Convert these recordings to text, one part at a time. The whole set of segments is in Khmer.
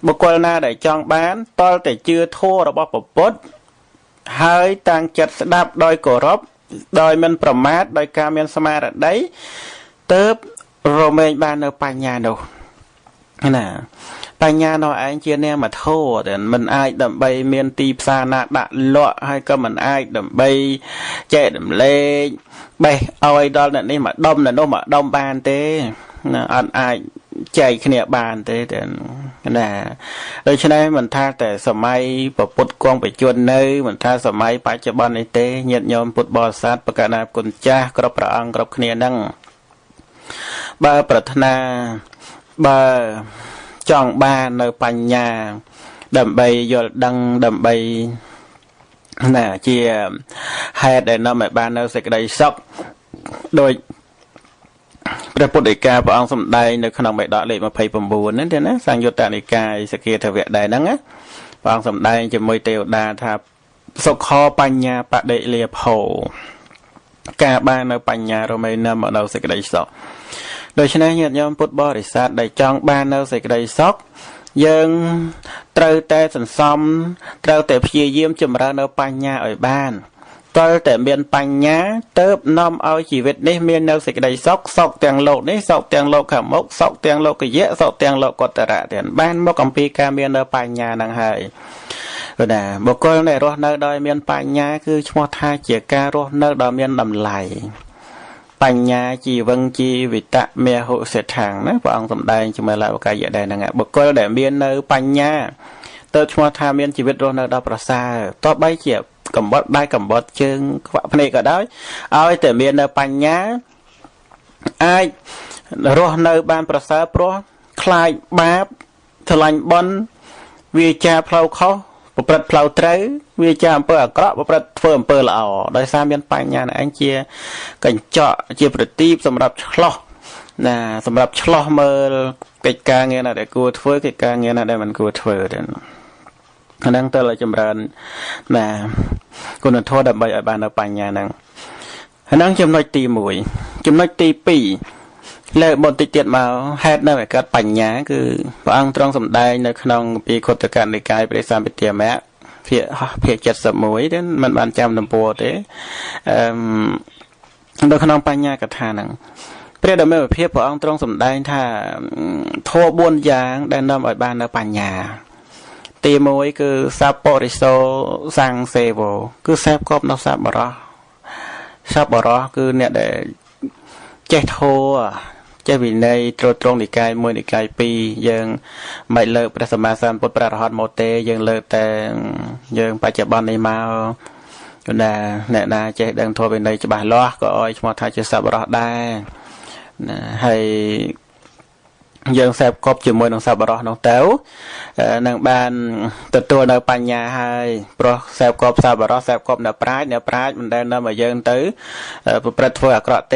บุคคลนาได้จองบ้านตอลแต่เชื่อโทษระบบปปดหายต่างจัดสดับโดยกรบโดยมันประมาทโดยการเมียนสมาร์ได้เติบโรเมนบานเอาปัญญาดูน่ะปัญญาเราไอ้เจียเนี่ยมาโทษแต่มันไอ้ดำใบเมียนตีพานาดะเลาะให้ก็มันไอ้ดำใบเจ๊ดำเล่ใบเอาไอ้ดอลนั่นนี่มาดมน่ะโน้มาดมบานเต้น่ะอันไอ้ใจขณีบานเต้แต่น่ะโดยฉะนั้นมันท่าแต่สมัยปปุตกวงไปจวนเนยมันท่าสมัยปัจจุบันในเต้เงียบยอมปุตบอสัตประกาศนากุญจ้ากรบพระอังกรบขณีนั่งบาปรารถนาบาจองบ้านในปัญญาดำใบยอดดังดำใบน่ะเจียให้ได้นำไปบ้านในสิกได้ซอกโดยพระพุทธเจ้าพระองค์สมได้ในขนมใบดอกเล็กมาภัยประมูลนั่นเองนะสังยุตตานิกายสเกตเวทได้นั่งนะพระองค์สมได้จะมวยเตียวดาทับสกคอปัญญาปะเดเลียโพกาบ้านในปัญญาเราไม่นำมาเราสิกได้ซอกโดยฉะนั้นญาติโยมพุทธบริษัทได้จองบ้านเอาใส่กระไดซอกยังเตาแต่สันซอมเตาแต่พิเยี่ยมจำราเอาปัญญาอ่อยบ้านก็แต่เมียนปัญญาเติบนำเอาชีวิตนี้เมียนเอาใส่กระไดซอกซอกเตียงโลกนี้ซอกเตียงโลกขมกซอกเตียงโลกกเยอะซอกเตียงโลกกตระเตียนบ้านมกัมพีการเมียนเอาปัญญานังหายก็นะบุคคลในรถเนื้อโดยเมียนปัญญาคือชั่วท่าเจียการถเนื้อโดยเมียนดำไหลปัญญาจีวังจีวิตะเมียหุเสถังนะพระองค์สมได้จึงมาเล่าการอย่างใดนั่งบุคคลได้เมียนในปัญญาเติมชั่วท่าเมียนชีวิตรในดาวประสาต่อใบเจียบกำบดได้กำบดจึงพระเนก็ได้เอาแต่เมียนในปัญญาไอ้รถในบ้านประสาเพราะคลายบาปทลายบอลวิจาเพลาเขาประพฤติเพลาเต๋อวิจารณ์เปิดกระประพฤติเฟิ่มเปิดละอโดยสามยันปัญญาอันเจียกันเจาะเจียประตีบสำหรับชลอนะสำหรับชลอเมื่อกิจการเงี้ยนะแต่กูเฟื่อกิจการเงี้ยนะได้มันกูเฟื่อเด่นนั่งเตลจำเริญนะคุณโทษดับใบอบานเอาปัญญานั่งนั่งจำนวนตีมวยจำนวนตีปีเลิกบนติเตียนมาแฮดนั่นแหละการปัญญาคือพระองค์ตรองสมได้ในขนมปีโคตรการในกายไปสามไปเตียแม้เพียจัดสมุยนั้นมันบานจำลำโพเด้โดยขนมปัญญากระทานังเปรียบเทียบเพียบพระองค์ตรองสมได้ถ้าโทบุญยางได้นำออกบ้านในปัญญาตีมวยคือซาปอริโซสังเซโวคือแซบกบนกซาบรอซาบรอคือเนี่ยได้เจโทเจวินในตรงนิกายมวยนิกายปียังไม่เลิกพระสมมาสัมพุทธพระอรหันต์โมเตยังเลิกแต่ยังปัจจุบันในมาก็น่ะเนี่ยนะเจดังโทเป็นในฉบับล้อก็อ้อยชมาทายจะสับรอได้นะให้ยังแสบครบจมวยน้องสับรอน้องเต๋อนางบานตัวในปัญญาให้เพราะแสบครบสับรอแสบครบในปลายมันได้นำมายังตื้อประทัวกระเต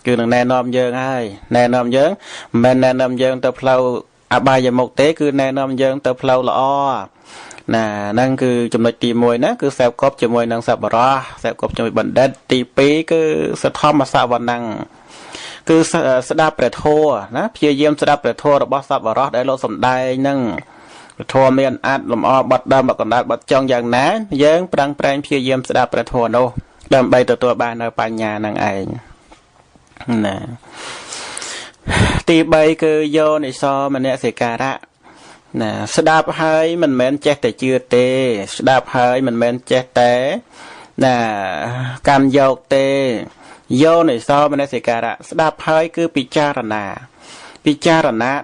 คือหนึ่งแนะนำเยอะง่ายแนะนำเยอะแม่แนะนำเยอะเติบเราอบายมุกเตคือแนะนำเยอะเติบเราละอ้อนั่นคือจำนวนตีมวยนะคือแสบกบจมวยนางสับรอแสบกบจมวยบันเด็ดตีปีคือสะท้อมมาสาวันนังคือสดาประโทนะเพียเยี่ยมสดาประโทระบสับรอได้โลสมได้นั่งประโทเมียนอัดลมอ้อบัดดำบัดกันดาบัดจองอย่างนั้นเยิ้งปรังแปลงเพียเยี่ยมสดาประโทโนดำใบตัวบานในปัญญานางไอนะตีใบคือโยในซอมันเนี่ยเสการะนะสดาบให้มันแม้นแจแต่เจือเตสดาบให้มันแม้นแจแต่นะการโยกเตโยในซอมันเนี่ยเสการะสดาบให้คือปิจารณา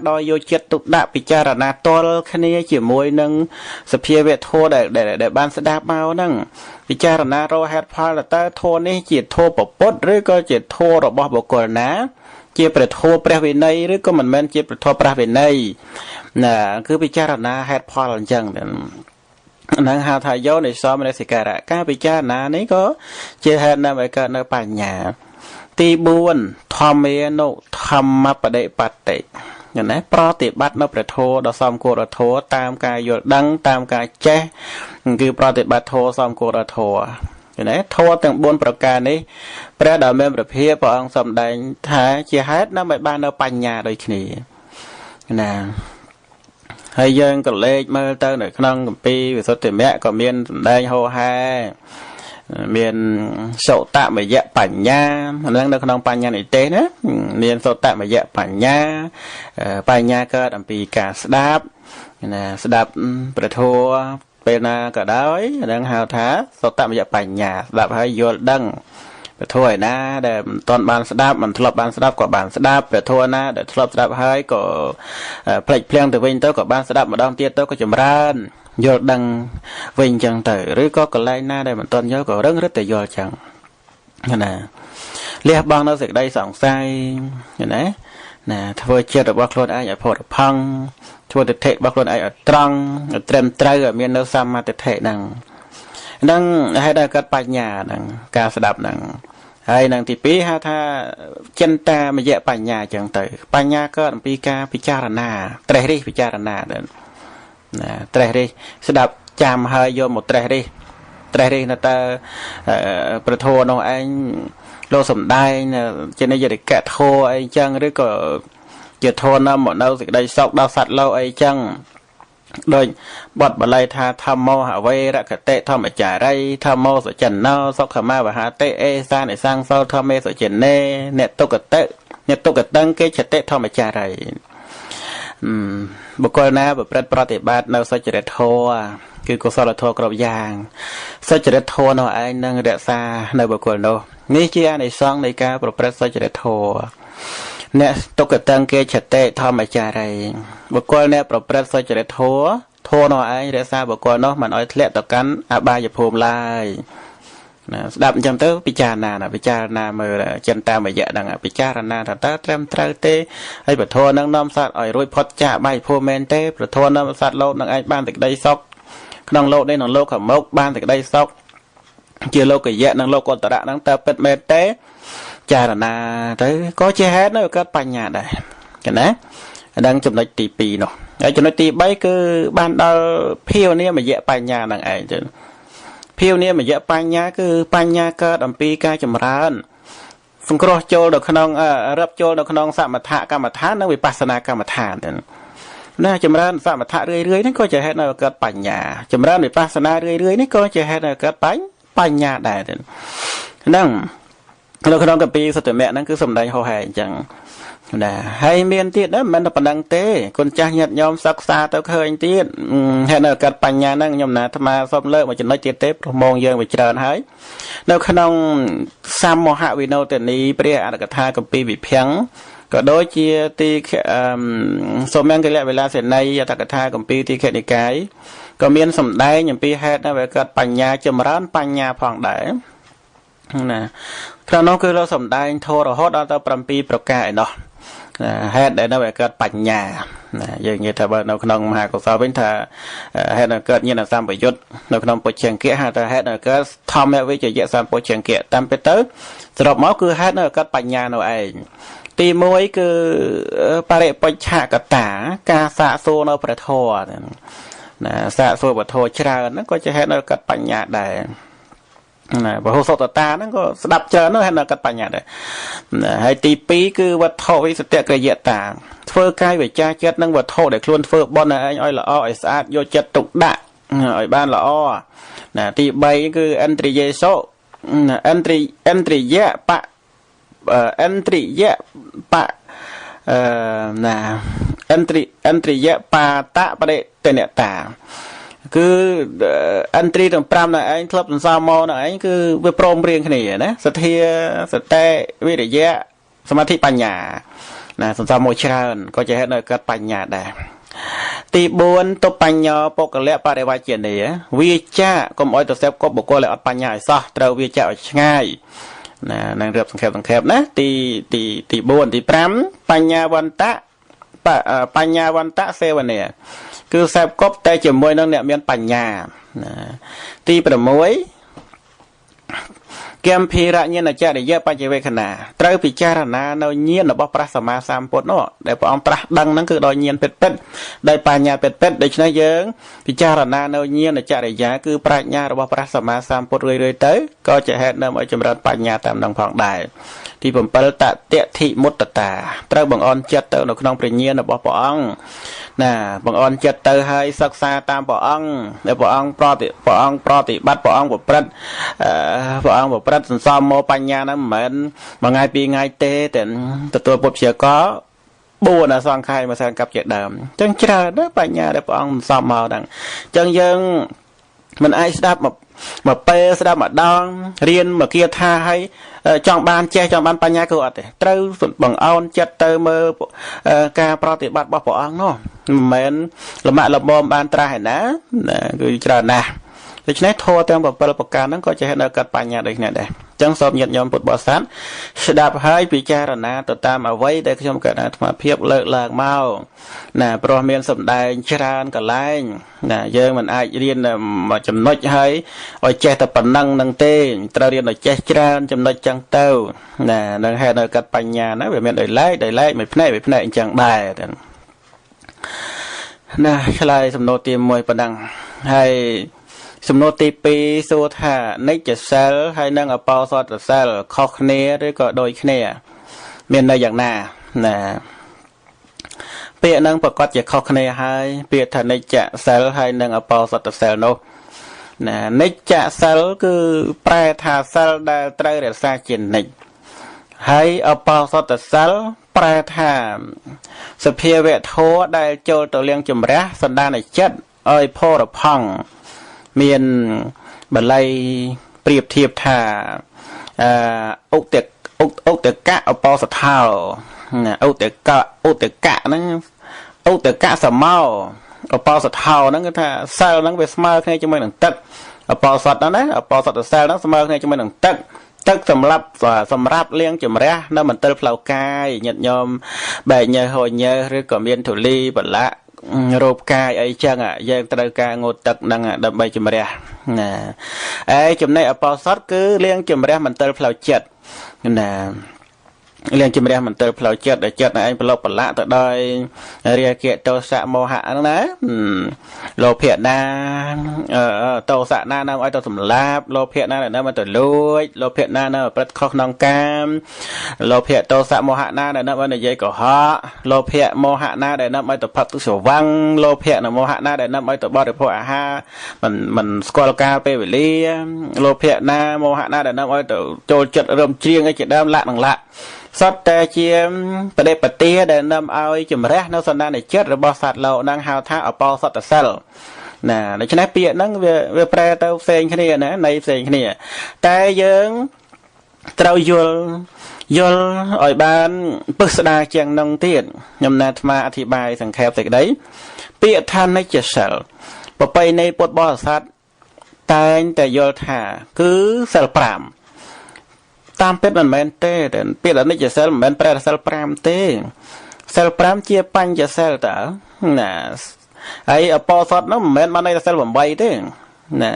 โดยโยเจตุดะปิจารณาตัวคณีเฉียมวยนึงสเพียเวทโทได้บ้านสดาบเมานั่งพิจารณาเราแฮดพาลตาโทนี่เจียโทปปดหรือก็เจียโทระบบุคคลนะเจียประโทประเวณีหรือก็มันแม่นเจียประโทประเวณีน่ะคือพิจารณาแฮดพาลจังนั่งหาทายโยในซ้อมในสิการะการพิจารณานี้ก็เจียแฮดนำไปกันในปัญญาตีบุญธรรมโนธรรมปฏิปัติอย่างนั้นปฏิบัตินประโทดอสอมโกรโทตามกายโยดังตามกายแจ้คือปฏิบัติโทสอมโกรโทอย่างนั้นโทต่างบนประการนี้พระดาวเมมประเภทพระองค์สมได้ท้าเจียฮัดนำไปบ้านเอาปัญญาโดยนี้นะ ហើយយើងក៏លេខមើលទៅនៅក្នុងគម្ពីរវិសុទ្ធិមគ្គក៏មានសម្ដែងហោហែមានសុតមយៈបញ្ញាហ្នឹងនៅក្នុងបញ្ញានិទេសណាមានសុតមយៈបញ្ញាបញ្ញាកើតអំពីការស្ដាប់ណាស្ដាប់ព្រះធម៌ពេលណាក៏ដោយហ្នឹងហៅថាសុតមយៈបញ្ញាស្ដាប់ហើយយល់ដឹងព្រះធម៌ឯណាដែលមិនទាន់បានស្ដាប់មិនធ្លាប់បានស្ដាប់ក៏បានស្ដាប់ព្រះធម៌ណាដែលធ្លាប់ស្ដាប់ហើយក៏ផ្លេចភ្លាំងទៅវិញទៅក៏បានស្ដាប់ម្ដងទៀតទៅក៏ចម្រើនយល់ដឹងវិញចឹងទៅឬក៏កន្លែងណាដែលមិនទាន់យល់ក៏រឹងរឹតតែយល់ចឹងណាលះបង់នៅសេចក្តីសង្ស័យណាធ្វើចិត្តរបស់ខ្លួនឯងឲ្យផុតផង់ធ្វើទិដ្ឋិរបស់ខ្លួនឯងឲ្យត្រង់ឲ្យត្រឹមត្រូវឲ្យមាននៅសម្មាទិដ្ឋិហ្នឹងហេតុដែលកើតបញ្ញាហ្នឹងការស្ដាប់ហ្នឹងហើយនឹងទី2ហៅថាចិន្តាមយៈបញ្ញាចឹងទៅបញ្ញាកើតអំពីការពិចារណាត្រេះរិះពិចារណាណាត្រេះរិះស្ដាប់ចាំហើយយកមកត្រេះរិះនៅតើប្រធរនោះឯងលោកសំដែងជានិយតិកៈធរអីចឹងឬក៏ជាធរនាំមកនៅសេចក្តីសុខដល់សត្វលោកអីចឹងដោយបទបាលីថាធម្មោហវេរកតិធម្មចារីធម្មោសុចិនោសុខមាវហាតិអេសានិសង្សោធម្មេសុចិនេអ្នកទុគតិអ្នកទុគតੰគេចតិធម្មចារីបុគ្គលណាប្រព្រឹត្តប្រតិបត្តិនៅសុចរិតធម៌គឺកុសលធម៌គ្រប់យ៉ាងសុចរិតធម៌នោះឯងនឹងរក្សានៅបុគ្គលនោះនេះជាអានិសង្សនៃការប្រព្រឹត្តសុចរិតធម៌អ្នកទុគតੰគេចតិធម្មចារីបុគ្គលអ្នកប្រព្រឹត្តសុចរិតធម៌នោះឯងរក្សាបុគ្គលនោះមិនឲ្យធ្លាក់ទៅកាន់អបាយភូមិឡើយណាស្ដាប់អញ្ចឹងទៅពិចារណាមើលចិន្តាមយៈហ្នឹងពិចារណាថាតើត្រឹមត្រូវទេហើយពធនឹងនាំសត្វឲ្យរួចផុតចាកបាយភូមិមែនទេពធនាំសត្វលោកនឹងឯងបានសេចក្តីសុខក្នុងលោកនេះក្នុងលោកខាងមុខបានសេចក្តីសុខជាលោកយៈនិងលោកុត្តរៈហ្នឹងតើពិតមែនទេចារណាទៅក៏ជាហេតុនៅកើតបញ្ញាដែរឃើញណាអាហ្នឹងចំណុចទី2នោះហើយចំណុចទី3គឺបានដល់ភាវនាមយៈបញ្ញាហ្នឹងឯងទៅភាវនាមយៈបញ្ញាគឺបញ្ញាកើតអំពីការចម្រើនសង្គ្រោះចូលនៅក្នុងរាប់ចូលនៅក្នុងសមថកម្មដ្ឋាននិងវិបស្សនាកម្មដ្ឋានទៅណាចម្រើនសមថៈរឿយៗនេះក៏ជាហេតុនៅកើតបញ្ញាចម្រើនវិបស្សនារឿយៗនេះក៏ជាហេតុនៅកើតបញ្ញាដែរទៅហ្នឹងនៅក្នុងគម្ពីរសុត្តមគ្គហ្នឹងគឺសំដែងហោហែអញ្ចឹងណាហើយមានទៀតណាមិនតែប៉ុណ្្នឹងទេគុណចាស់ញាតិញោមសិក្សាទៅឃើញទៀតហេតុនៅកើតបញ្ញាហ្នឹងខ្ញុំណាអាត្មាសូមលើកមួយចំណុចទៀតទេប្រមងយើងវាច្រើនហើយនៅក្នុងសមហវិនោទនីព្រះអត្តកថាគម្ពីរវិភាំងក៏ដូចជាទីសូមង្គលវិលាសេនីអត្តកថាគម្ពីរទីខនិកាយក៏មានសម្ដែងអំពីហេតុនៅវាកើតបញ្ញាចម្រើនបញ្ញាផងដែរណាក្នុងនោះគឺលោកសម្ដែងធររហូតដល់ទៅ7ប្រការឯណោះហេតុដែលនៅវាកើតបញ្ញាណាយើងនិយាយថាបើនៅក្នុងមហាកុសលវិញថាហេតុដែលកើតញាណសម្បយុទ្ធនៅក្នុងពុជ្ជង្គៈហៅថាហេតុដែលកើតធម្មវិជ្ជយៈសម្ពុជ្ជង្គៈតាមពិតទៅសរុបមកគឺហេតុដែលកើតបញ្ញានៅឯងទី1គឺបរិបច្ឆកតាការសាកសួរនៅព្រះធម៌ណាសាកសួរព្រះធម៌ច្រើនហ្នឹងក៏ជាហេតុដែលកើតបញ្ញាដែរណាពហុសតតាហ្នឹងក៏ស្ដាប់ច្រើនហ្នឹងហេតុដល់កាត់បញ្ញាដែរហើយទី2គឺវត្ថុវិសតក្រយតាធ្វើកាយវិចារចិត្តនឹងវត្ថុដែលខ្លួនធ្វើបន់ឲ្យឯងឲ្យល្អឲ្យស្អាតយកចិត្តទុកដាក់ឲ្យបានល្អណាទី3គឺឥន្ទ្រិយេសោឥន្ទ្រិយៈបៈឥន្ទ្រិយៈបៈណាឥន្ទ្រិយៈបាតបរិតេនតាគឺអន្ត្រីទាំង5នៅឯងធ្លាប់សន្សំមកនៅឯងគឺវាព្រមព្រៀងគ្នាណាសទ្ធាសតេវិរិយៈសមាធិបញ្ញាណាសន្សំមកច្រើនក៏ជាហេតុនៅកើតបញ្ញាដែរទី4ទុបញ្ញោពុកលៈបរិវជនីវាចាកុំអោយទៅសេពគប់បុគ្គលឲ្យអត់បញ្ញាឲ្យសោះត្រូវវាចាឲ្យឆ្ងាយណានឹងរៀបសង្ខេបណាទី4ទី5បញ្ញាវន្តៈបញ្ញាវន្តៈសេវនេគឺសេពគប់តែជាមួយនឹងអ្នកមានបញ្ញាណាទី6កម្មភីរញ្ញាណចរិយបញ្ញវេខណាត្រូវពិចារណានៅញាណរបស់ព្រះសម្មាសម្ពុទ្ធនោះដែលព្រះអង្គត្រាស់ដឹងហ្នឹងគឺដោយញាណពិតដោយបញ្ញាពិតដូច្នេះយើងពិចារណានៅញាណចរិយាគឺប្រាជ្ញារបស់ព្រះសម្មាសម្ពុទ្ធរឿយៗទៅក៏ជាហេតុនាំឲ្យចម្រើនបញ្ញាតាមនឹងផងដែរ ទី7តតតិមុត្តតាត្រូវបង្អន់ចិត្តទៅនៅក្នុងព្រះញាណរបស់ព្រះអង្គណាបង្អន់ចិត្តទៅហើយសិក្សាតាមព្រះអង្គដែលព្រះអង្គប្រតិបត្តិព្រះអង្គប្រព្រឹត្តសន្សំមកបញ្ញាហ្នឹងមិនមែនមួយថ្ងៃពីរថ្ងៃទេតែទទួលពុទ្ធព្យាករ4អសង្ខ័យមួយសែនកាប់ជាដើមអញ្ចឹងច្រើនណាស់បញ្ញាដែលព្រះអង្គសន្សំមកហ្នឹងអញ្ចឹងយើងមិនអាចស្ដាប់មកពេលស្ដាប់ម្ដងរៀនមកគាថាឲ្យចង់បានចេះចង់បានបញ្ញាគឺអត់ទេត្រូវបង្អោនចិត្តទៅមើលការប្រតិបត្តិរបស់ព្រះអង្គនោះមិនមែនលំបាក់លំមបានត្រាស់ឯណាគឺច្រើនណាស់ដូច្នេះធម៌ទាំង7ប្រការហ្នឹងក៏ជាហេតុនៅកាត់បញ្ញាដូចគ្នាដែរអញ្ចឹងសូមញាតិញោមពុទ្ធបរិស័ទស្ដាប់ហើយពិចារណាទៅតាមអ្វីដែលខ្ញុំកណ្ដាលអាត្មាភាពលើកឡើងមកណាព្រោះមានសម្ដែងច្រើនកន្លែងណាយើងមិនអាចរៀនមួយចំណុចហើយឲ្យចេះតែប៉ុណ្ណឹងនឹងទេត្រូវរៀនឲ្យចេះច្រើនចំណុចចឹងទៅណានឹងហេតុនៅកាត់បញ្ញាណាវាមានដោយឡែកមួយផ្នែកអញ្ចឹងដែរណាឆ្លើយសំណួរទី1ប៉ុណ្ណឹងហើយសំណួរទី2សួរថានិច្ចសិលហើយនិងអបោសតសិលខុសគ្នាឬក៏ដូចគ្នាមានន័យយ៉ាងណាណាពាក្យហ្នឹងប្រកាសជាខុសគ្នាហើយពាក្យថានិច្ចសិលហើយនិងអបោសតសិលនោះណានិច្ចសិលគឺប្រែថាសិលដែលត្រូវរក្សាជានិច្ចហើយអបោសតសិលប្រែថាសភាវៈធម៌ដែលចូលទៅលៀងជំរះសន្តានចិត្តឲ្យផរផង់មានបល័យប្រៀបធៀបថាឧតកៈអបោសថោណាឧតកៈហ្នឹងឧតកៈសមោអបោសថោហ្នឹងគឺថាសិលហ្នឹងវាស្មើគ្នាជាមួយនឹងទឹកអបោសតហ្នឹងណាអបោសតសិលហ្នឹងស្មើគ្នាជាមួយនឹងទឹកសម្រាប់លាងជំរះនៅមន្ទិលផ្លូវកាយញាតិញោមបែកញើសហូរញើសឬក៏មានធូលីបលាក់រោបកាយអីចឹងយើងត្រូវការងូតទឹកហ្នឹងដើម្បីជំរះណាចំណែកអបោសតគឺលាងជំរះមន្ទិលផ្លូវចិត្តណាលាងជំរះមន្ទិលផ្លូវចិត្តដែលចិត្តឯងប្រឡប់ប្រឡាក់ទៅដោយរាគៈទោសៈមោហៈហ្នឹងណាលោភៈណាទោសៈណានាំឲ្យទៅសម្លាប់លោភៈណានាំឲ្យទៅលួចលោភៈណានាំឲ្យប្រព្រឹត្តខុសក្នុងកាមលោភៈទោសៈមោហៈណាដែលនាំឲ្យនិយាយកុហកលោភៈមោហៈណាដែលនាំឲ្យទៅផឹកទឹកស្រវឹងលោភៈនិងមោហៈណាដែលនាំឲ្យទៅបរិភោគអាហារមិនស្គាល់កាលពេលវេលាលោភៈណាមោហៈណាដែលនាំឲ្យទៅចូលចិត្តរំជ្រៀងឲ្យជាដើមលាក់នឹងលាក់សត្វតែជាបដិបទាដែលនាំឲ្យជំរះនៅសន្តានចិត្តរបស់សត្វលោកនឹងហៅថាអបោសតសិលណាដូច្នេះពាក្យហ្នឹងវាប្រែទៅផ្សេងគ្នាណានៃផ្សេងគ្នាតែយើងត្រូវយល់ឲ្យបានពិស្ដារជាងនឹងទៀតខ្ញុំណាអាត្មាអធិប្បាយសង្ខេបសេចក្តីពាក្យថានិច្ចសិលប្រពៃណីពុទ្ធបរិស័ទតែងតែយល់ថាគឺសិល5តាមពិតមិនមែនទេពាក្យអនិច្ចសិលមិនមែនប្រែសិល5ទេសិល5ជាបញ្ញសិលតើណាហើយអបោសតនោះមិនមែនបានន័យថាសិល8ទេណា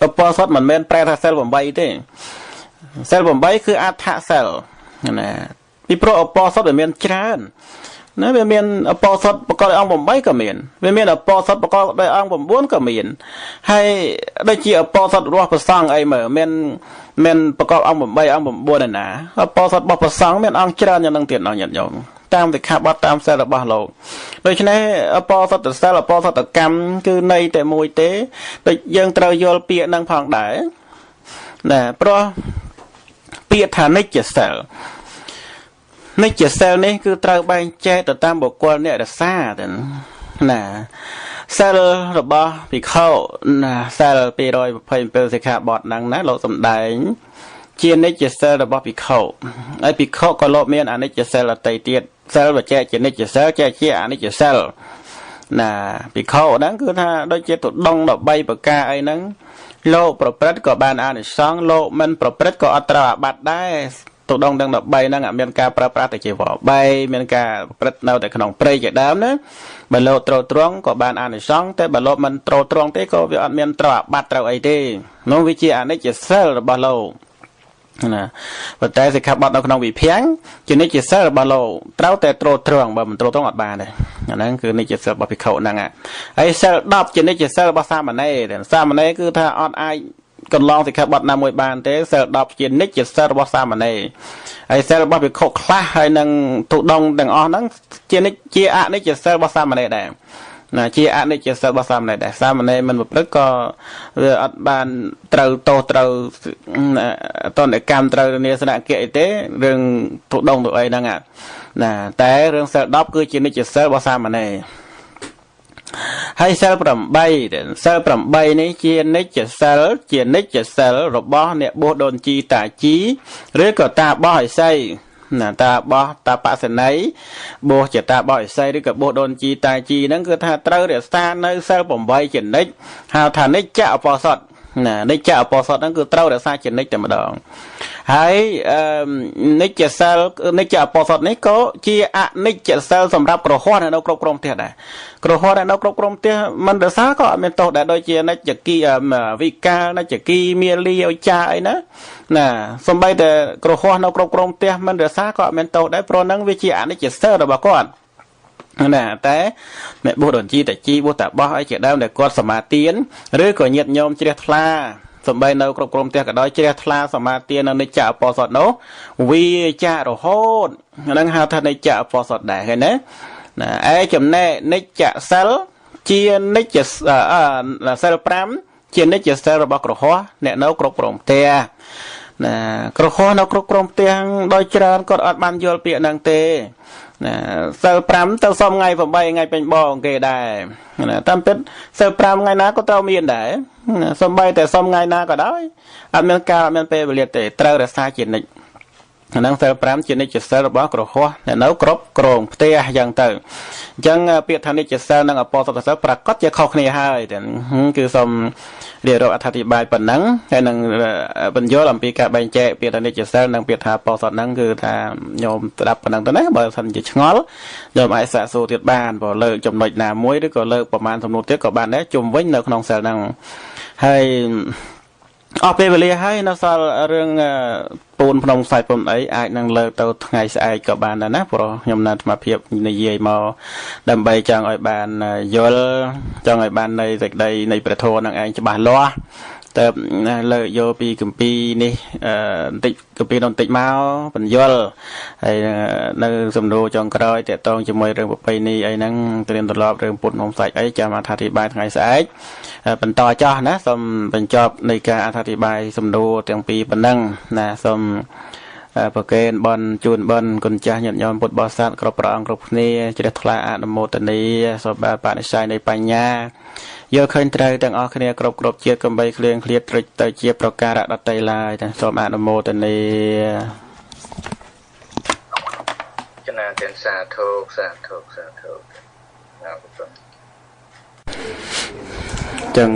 អបោសតមិនមែនប្រែថាសិល8ទេសិល8គឺអដ្ឋសិលណាពីព្រោះអបោសតវាមានច្រើនណាវាមានអបោសតប្រកបដោយអង្គ8ក៏មានវាមានអបោសតប្រកបដោយអង្គ9ក៏មានហើយដូចជាអបោសតរស់ប្រសង់អីមើលមានប្រកបអង្គ8អង្គ9ឯណាអបោសតរបស់ប្រសង់មានអង្គច្រើនយ៉ាងនឹងទៀតអស់ញាតិញោមតាមសិក្ខាបទតាមសិលរបស់លោកដូច្នេះអបោសតសិលអបោសតកម្មគឺន័យតែមួយទេដូចយើងត្រូវយល់ពាក្យនឹងផងដែរណាព្រោះពាក្យថានិច្ចសិលនិច្ចសិលនេះគឺត្រូវបែងចែកទៅតាមបុគ្គលអ្នករសាទៅណាសិលរបស់ភិក្ខុណាសិល227សិក្ខាបទហ្នឹងណាលោកសំដែងជានិច្ចសិលរបស់ភិក្ខុហើយភិក្ខុក៏លោកមានអនិច្ចសិលអតីតទៀតសិលបច្ចៈជានិច្ចសិលចែកជាអនិច្ចសិលណាភិក្ខុហ្នឹងគឺថាដូចជាទុដង13ប្រការអីហ្នឹងលោកប្រព្រឹត្តក៏បានអានិសង្ឃលោកមិនប្រព្រឹត្តក៏អត់ត្រូវអាបត្តិដែរទុដងទាំង13ហ្នឹងអត់មានការប្រើប្រាស់តែជាវរ3មានការប្រព្រឹត្តនៅតែក្នុងព្រៃជាដើមណាបើលោកត្រូវត្រង់ក៏បានអានិសង្ឃតែបើលោកមិនត្រូវត្រង់ទេក៏វាអត់មានត្រូវអាបត្តិត្រូវអីទេនោះវាជាអនិច្ចសិលរបស់លោកណាប៉ុន្តែសិក្ខាបទនៅក្នុងវិភាំងជានិច្ចសិលរបស់លោកត្រូវតែត្រូវត្រង់បើមិនត្រូវត្រង់អត់បានទេអាហ្នឹងគឺនិច្ចសិលរបស់ភិក្ខុហ្នឹងហើយសិល10ជានិច្ចសិលរបស់សាមណេរសាមណេរគឺថាអត់អាច កន្លងសិក្ខាបទណាមួយបានទេសិល10ជានិច្ចជាសិលរបស់សាមណេរហើយសិលរបស់ភិក្ខុខ្លះហើយនឹងទុដងទាំងអស់ហ្នឹងជានិច្ចជាអនិច្ចជាសិលរបស់សាមណេរដែរណាជាអនិច្ចជាសិលរបស់សាមណេរដែរសាមណេរមិនប្រព្រឹត្តក៏វាអត់បានត្រូវទោសត្រូវតនកម្មត្រូវនាសនកិច្ចអីទេរឿងទុដងទៅអីហ្នឹងណាតែរឿងសិល10គឺជានិច្ចសិលរបស់សាមណេរហើយសិល8សិល8នេះជានិច្ចសិលជានិច្ចសិលរបស់អ្នកបួសដូនជីតាជីឬក៏តាបោះឥសីណាតាបោះតាបសន័យបួសជាតាបោះឥសីឬក៏បួសដូនជីតាជីហ្នឹងគឺថាត្រូវរក្សានៅសិល8ជានិច្ចហៅថានិច្ចឧបោសថណានិច្ចឧបោសថហ្នឹងគឺត្រូវរក្សាជានិច្ចតែម្ដងហើយនិច្ចសិលនិច្ចឧបោសថនេះក៏ជាអនិច្ចសិលសម្រាប់ក្រហមនៅគ្រប់គ្រងផ្ទះដែរក្រហមនៅគ្រប់គ្រងផ្ទះមិនរក្សាក៏អត់មានទោសដែរដូចជានិច្ចគីវិកាលនិច្ចគីមាលីអុចាអីណាសំបីតែក្រហមនៅគ្រប់គ្រងផ្ទះមិនរក្សាក៏អត់មានទោសដែរព្រោះហ្នឹងវាជាអនិច្ចសិលរបស់គាត់ណាតែអ្នកបួសដូនជីតាជីបួសតាបោះអីជាដើមដែលគាត់សមាទានឬក៏ញាតិញោមជ្រះថ្លាសំបីនៅគ្រប់គ្រងផ្ទះក៏ដោយជ្រះថ្លាសមាទាននៅនិច្ចឧបោសថនោះវាចារហូតហ្នឹងហៅថានិច្ចឧបោសថដែរឃើញណាឯចំណែកនិច្ចសិលជានិច្ចសិល5ជានិច្ចសិលរបស់ក្រហមអ្នកនៅគ្រប់គ្រងផ្ទះណាក្រហមនៅគ្រប់គ្រងផ្ទះដោយច្រើនគាត់អត់បានយល់ពាក្យហ្នឹងទេណាសិល5ទៅសុំថ្ងៃ8ថ្ងៃពេញបងគេដែរណាតាមពិតសិល5ថ្ងៃណាក៏ត្រូវមានដែរសំបីតែសុំថ្ងៃណាក៏ដោយអត់មានការអត់មានពេលវេលាទេត្រូវរក្សាជានិច្ចហ្នឹងសិល5ជានិច្ចសិលរបស់ក្រហមនៅគ្រប់គ្រងផ្ទះយ៉ាងទៅអញ្ចឹងពាក្យថានិច្ចសិលនិងអបោសថសិលប្រកាសជាខុសគ្នាហើយគឺសូមរៀបរាប់អត្ថាធិប្បាយប៉ុណ្ណឹងហើយនឹងបញ្យល់អំពីការបែងចែកពាក្យថានិច្ចសិលនិងពាក្យថាអបោសថហ្នឹងគឺថាញោមស្ដាប់ប៉ុណ្ណឹងទៅណាបើសិនជាឆ្ងល់ញោមអាចសាកសួរទៀតបានបើលើកចំណុចណាមួយឬក៏លើកប្រមាណសំណួរទៀតក៏បានដែរជុំវិញនៅក្នុងសិលហ្នឹងហើយអស់ពេលវេលាហើយនៅសល់រឿងពូនភ្នំខ្សែពុំអីអាចនឹងលើកទៅថ្ងៃស្អែកក៏បានដែរណាព្រោះខ្ញុំនៅអាត្មាភាពនិយាយមកដើម្បីចង់ឲ្យបានយល់ចង់ឲ្យបាននៃសេចក្តីនៃព្រះធម៌នឹងឯងច្បាស់លាស់ទៅលើកយកពីគម្ពីរនេះបន្តិចគម្ពីរនោះបន្តិចមកបញ្យល់ហើយនៅសំណួរចុងក្រោយតកតងជាមួយរឿងប្រពៃណីអីហ្នឹងត្រៀមត្រឡប់រឿងពុទ្ធនំសាច់អីចាំអត្ថាធិប្បាយថ្ងៃស្អែកបន្តចោះណាសូមបញ្ចប់នៃការអត្ថាធិប្បាយសំណួរទាំងពីរប៉ុណ្ណឹងណាសូមប្រកេនបនជូនបនគុណចាស់ញាតិញោមពុទ្ធបរិស័ទគ្រប់ព្រះអង្គគ្រប់គ្នាជ្រះថ្លាអនុមោទនាសូមបានបនិស្ស័យនៃបញ្ញាយល់ឃើញត្រូវទាំងអស់គ្នាគ្រប់ជាតិកំបីគ្លៀងឃ្លាតត្រិចទៅជាប្រការៈដតីឡើយសូមអនុមោទនាចំណាទាំងសាធុសាធុសាធុណាពុទ្ធចឹង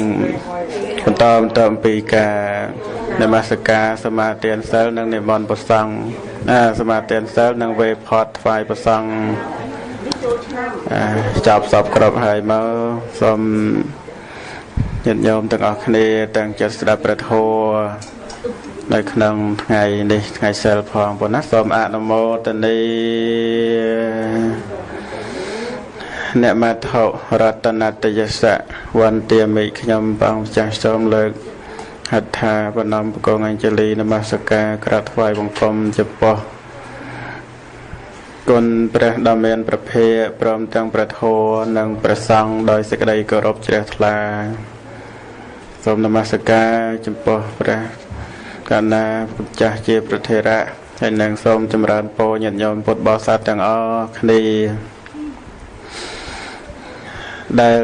បន្តអំពីការនមស្ការសមាទានសិលនិងនិមន្តព្រះសង្ឃសមាទានសិលនិងវេផតថ្វាយព្រះសង្ឃចាប់សពគ្រប់ហើយមកសូមញាតិញោមទាំងអស់គ្នាទាំងចិត្តស្ដាប់ព្រះធម៌នៅក្នុងថ្ងៃនេះថ្ងៃសិលផងប៉ុណ្ណាសូមអនុមោទនាអ្នកមត្ថុរតនតយសៈវន្តាមិខ្ញុំបងម្ចាស់សូមលើកហដ្ឋាប្រណម្យប្រគងអញ្ជលីនមស្ការក្រាបថ្វាយបង្គំចំពោះគុណព្រះដ៏មានព្រះភ័ក្ត្រព្រមទាំងព្រះធម៌និងព្រះសង្ឃដោយសេចក្តីគោរពជ្រះថ្លាសូមនមស្ការចំពោះព្រះកណ្ណាម្ចាស់ជាព្រះថេរៈហើយនឹងសូមចម្រើនពរញាតិញោមពុទ្ធបរិស័ទទាំងអស់គ្នាដែល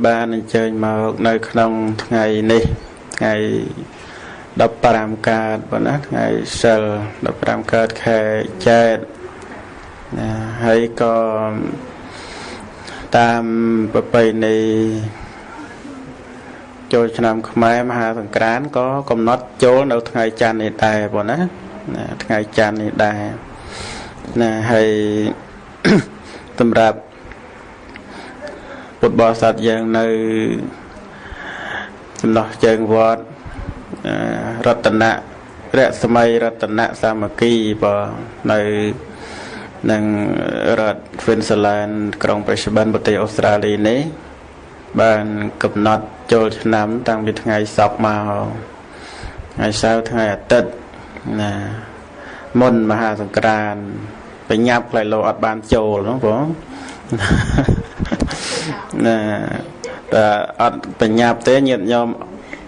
បានអញ្ជើញមកនៅក្នុងថ្ងៃនេះថ្ងៃ15កើតប៉ុណ្ណាថ្ងៃសិល15កើតខែចែកហើយក៏តាមប្រពៃណីចូលឆ្នាំខ្មែរមហាសង្ក្រាន្តក៏កំណត់ចូលនៅថ្ងៃច័ន្ទនេះដែរប៉ុណ្ណាថ្ងៃច័ន្ទនេះដែរណាហើយសម្រាប់ពុទ្ធបរិស័ទយើងនៅចំណោះជើងវត្តរតនៈរស្មីរតនៈសាមគ្គីបើនៅនឹងរដ្ឋ Queensland ក្រុង Brisbane ប្រទេសអូស្ត្រាលីនេះបានកំណត់ចូលឆ្នាំតាំងពីថ្ងៃសុក្រមក ngày sau ngày tết nè môn mà hà sông càn phải nhập lại lộ ọt bàn chồ đúng không nè ọt phải nhập thế nhiệt nhom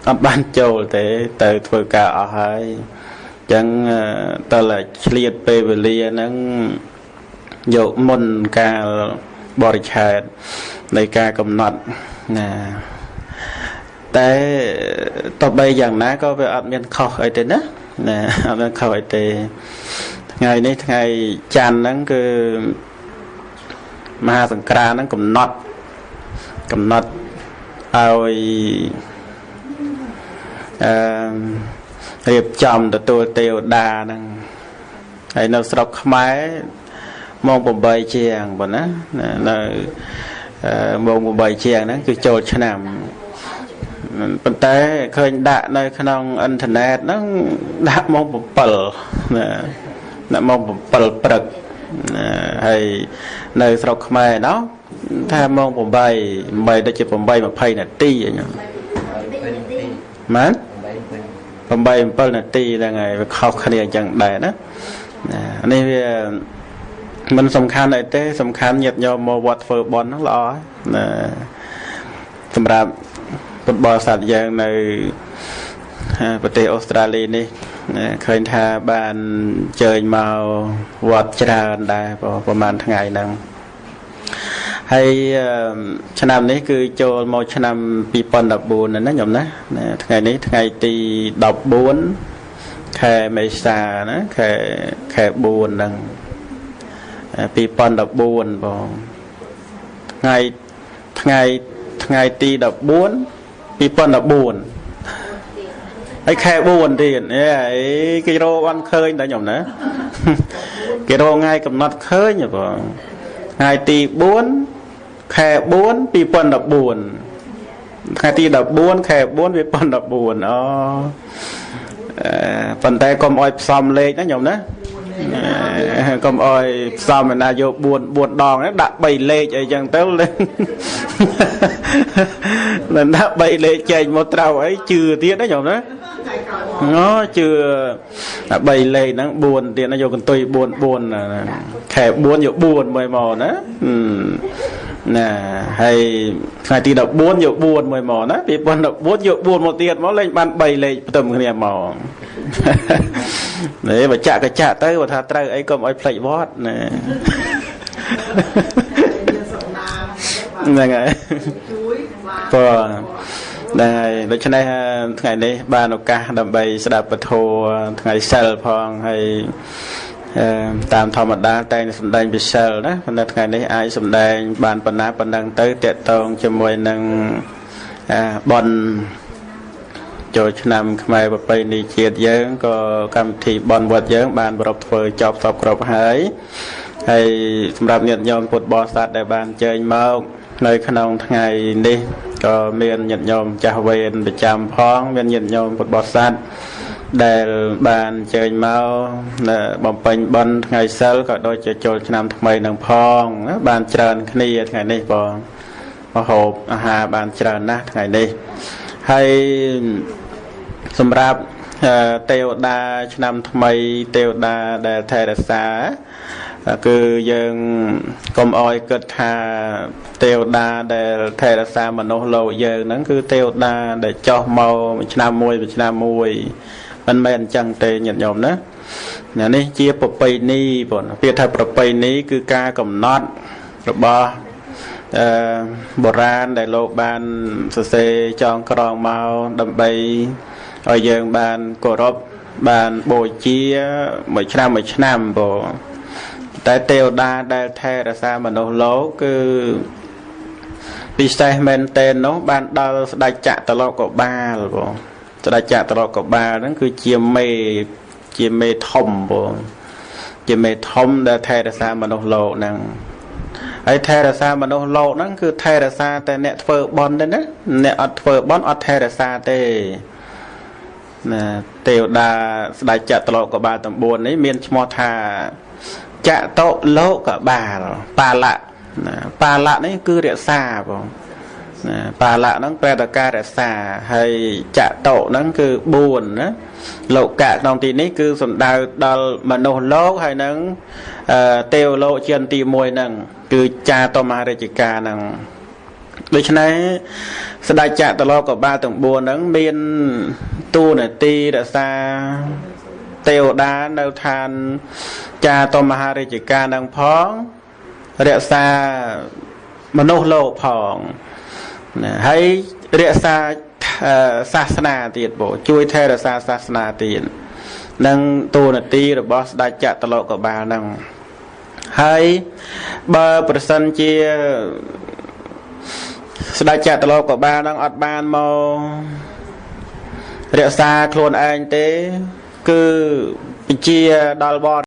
ọt bàn chồ thế từ vừa cả ở hai chẳng ta là liệt về về lia nó dụ môn ca bò chàiในการกำหนดนะแต่ต่อไปอย่างนั้นก็ไปอัดเมียนเข้าไอเต้นะนะอัดเมียนเข้าไอเต้ไงนี่ไงจันนั้นคือมหาสงกรานต์นั้นกำหนดเอาเรียบจำตัวเตียวดานั่งไอ้เราสลับขมายมองผมใบเชียงบ่นะเรามองผมใบเชียงนั้นคือโจทย์ฉนำปัจจัยเคยด่าในขนมอินเทอร์เน็ตนั้นด่ามองผมเปิลด่ามองผมเปิลปรึกให้ในสลับขมายเนาะถ้ามองผมใบได้จะผมใบมาไพ่น่ะตีอย่างเงี้ยมันผมใบเปิลน่ะตียังไงไปเข้าคะแนนจังได้นะอันนี้มันสำคัญไอ้เต้สำคัญเหยียดยอมมาวัดเฟอร์บอลนั่งรอนะสำหรับฟุตบอลสัตว์อย่างในประเทศออสเตรเลียนี่เคยทาบ้านเจอมาวัดจราได้ประมาณทั้งไงนั่งให้ชนำนี้คือโจมชนำปีปอนดับบูนนะโยมนะทั้งไงนี้ทั้งไงตีดับบูนแค่ไม่ซานะแค่บูนนั่งปีปอนดับบูนบอกไงตีดับบูนปีปอนดับบูนไอ้แค่บูนที่เนี่ยไอ้กิโลวันเคยได้หยมนะกิโลไงกับนัดเคยเนี่ยบอกไงตีบูนแค่บูนปีปอนดับบูนไงตีดับบูนแค่บูนปีปอนดับบูนอ๋อปันแต่กลมอ้อยซ้ำเล็กนะโยมนะกลมอ้อยซ้ำมันนายบวนดองนะดักใบเล็กไอ้ยังเต้าเลยนั่นดักใบเล็กใจหมดเราไอ้จืดเตี้ยนะโยมนะnó chưa bày lệ nó buồn thì nó vô con tôi buồn khẽ buồn nhiều buồn mời mò đó nè hay ngày thì đọc buồn nhiều buồn mời mò đó vì buồn đọc buồn nhiều buồn một tiền nó lên ban bày lệ tầm cái mò đấy mà chạ tới và thà tới ấy cầm ấy play bot nè này này đây đối với ngày này ba nô ca đầm bay sẽ đạp bật hồ ngày sel phong hay tạm thọ một đa tay sầm đen bị sel đó phần ngày này ai sầm đen bàn phần ná phần đằng tới tiệt tông cho môi nâng bon cho nằm ngày bậc bay đi chia dướng có cam thì bon vượt dướng bàn bậc phơi chọc sọc cọp hayสำหรับญาติโยมพุทธบริษัทได้บานเจอมาในขนมทั้งไงนี่ก็มีญาติโยมจะเวียนประจำพ้องมีญาติโยมพุทธบริษัทได้บานเจอมาบำเพ็ญบนทั้งไงเซลก็โดยจะโจรนำทั้งไม่นางพ้องบานเจริญขณีทั้งไงนี่บองมโหอาหารบานเจริญนะทั้งไงนี่ให้สำหรับเทวดาชนำทั้งไม่เทวดาได้เทระสาคือยังกรมอ้อยเกิดทาเทวดาได้เทระสามโนโลยังนั่นคือเทวดาได้จ่อเมาชนามวยชนามวยมันไม่อันจังเตยหยัดหยอมนะนี่เจี๊ยบประเพณีป่นเพียรไทยประเพณีคือการกำหนดระบอบโบราณได้โลกบานเสจองกรองเมาดำใบอ้อยยังบานกรบบานโบเจี๊ยไม่ชนามบ่แต่เทวดาได้เทระสามโนโลคือพิเศษเมนเตนน้องบ้านดาวได้จัตลอดกับบาลบ่จะได้จัตลอดกับบาลนั่นคือเจียมเมทอมบ่เจียมเมทอมได้เทระสามโนโลนั่งไอ้เทระสามโนโลนั่นคือเทระสาแต่เนตเฟอร์บอลได้นะเนตอัดเฟอร์บอลอัดเทระสาเตเทวดาได้จัตลอดกับบาลตำบลนี้เมียนชมอธาจะโตโลกับบาลปาละนี่คือเรียกซาบ่ bà lạ nó về là ca để xà hay chạ tổ nó cứ buồn á lộ cả trong tí ní cứ sụn đào đào mà nô lô hay nó tiêu lộ trên tì mùi nằng cứ cha tôm mà để chỉ ca nằng đối với này sẽ đại chạ tổ lo của ba tổng buồn nó miên tu này ti đã xa tiêu đá nâu than cha tôm mà để chỉ ca nằng phóng để xa mà nô lộ phóng hay rẽ xa sát na tiền bộ chui theo là xa sát na tiền nâng tu là ti rồi boss đã chặt tao lộ của bà nâng hay bờ person chia đã chặt tao lộ của bà nâng ọt ban màu rẽ xa khuôn anh tế cứ chia đal bọt